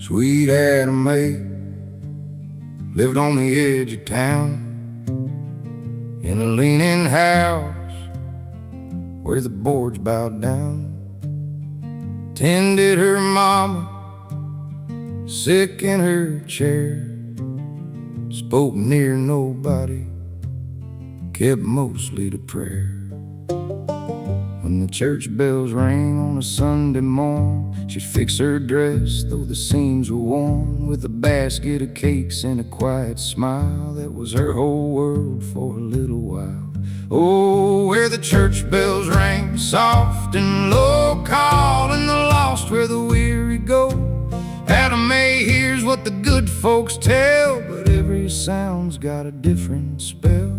Sweet Adam May lived on the edge of town, in a leaning house where the boards bowed down. Tended her mama, sick in her chair, spoke near nobody, kept mostly to prayer. When the church bells rang on a Sunday morn, she'd fix her dress, though the seams were worn, with a basket of cakes and a quiet smile that was her whole world for a little while. Oh, where the church bells rang soft and low, calling the lost where the weary go. Adam May hears what the good folks tell, but every sound's got a different spell.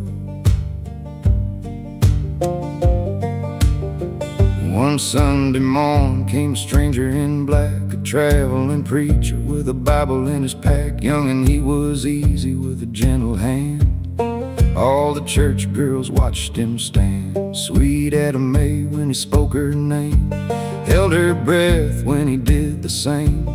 One Sunday morn came a stranger in black, a traveling preacher with a Bible in his pack. Young and he was easy with a gentle hand. All the church girls watched him stand. Sweet Adam May when he spoke her name, held her breath when he did the same.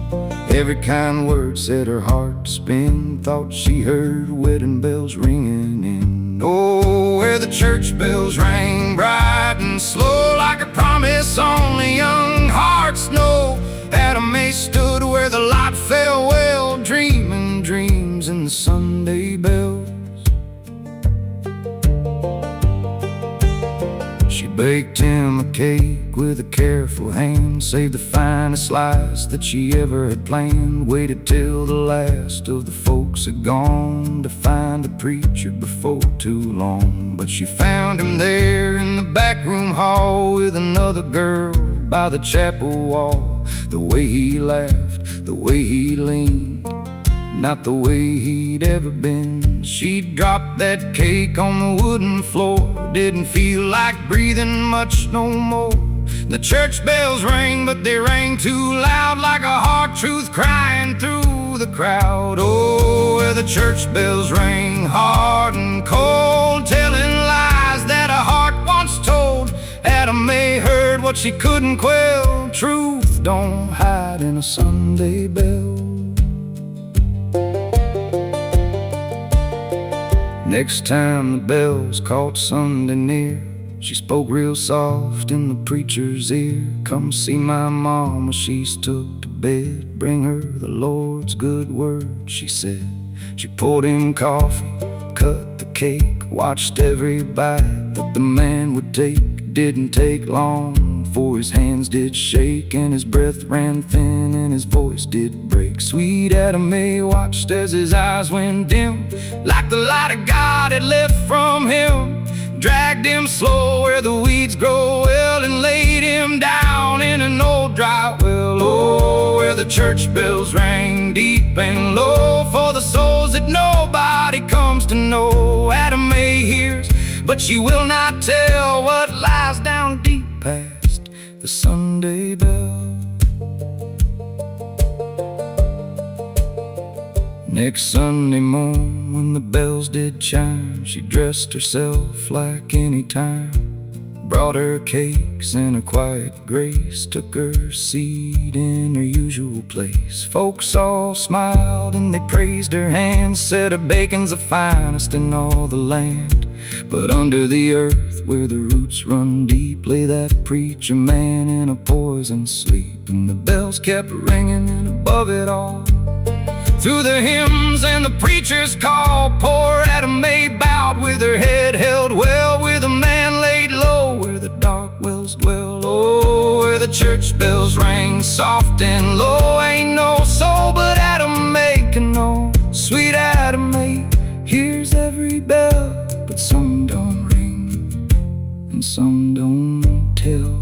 Every kind word set her heart to spin, thought she heard wedding bells ringing in. Oh, where the church bells rang bright and slow, like a promise only young hearts know. Adam May stood where the light fell well, dreaming dreams in the Sunday bells. She baked him a cake with a careful hand, saved the finest slice that she ever had planned. Waited till the last of the folks had gone to find the preacher before too long. But she found him there in the back room hall with another girl by the chapel wall. The way he laughed, the way he leaned, not the way he'd ever been. She dropped that cake on the wooden floor, didn't feel like breathing much no more. The church bells rang, but they rang too loud, like a hard truth crying through the crowd. Oh, where the church bells rang hard and cold, telling lies that a heart once told. Adam May heard what she couldn't quell. Truth don't hide in a Sunday bell. Next time the bells caught Sunday near, she spoke real soft in the preacher's ear. Come see my mama, she's took to bed. Bring her the Lord's good word, she said. She poured him coffee, cut the cake, watched every bite that the man would take. Didn't take long, for his hands did shake, and his breath ran thin, and his voice did break. Sweet Adam May watched as his eyes went dim, like the light of God had left from him. Dragged him slow where the weeds grow well, and laid him down in an old dry well. Oh, where the church bells rang deep and low, for the souls that nobody comes to know. Adam May hears, but she will not tell what lies down deep past the Sunday bell. Next Sunday morn, when the bells did chime, she dressed herself like any time, brought her cakes and her quiet grace, took her seat in her usual place. Folks all smiled and they praised her hands, said her bacon's the finest in all the land. But under the earth, where the roots run deep, lay that preacher man in a poison sleep. And the bells kept ringing, and above it all, through the hymns and the preacher's call, poor Adam May bowed with her head held well, with a man laid low where the dark wells dwell. Oh, where the church bells rang soft and low, ain't no soul but Adam May can know. Sweet Adam May hears every bell, but some don't ring and some don't tell.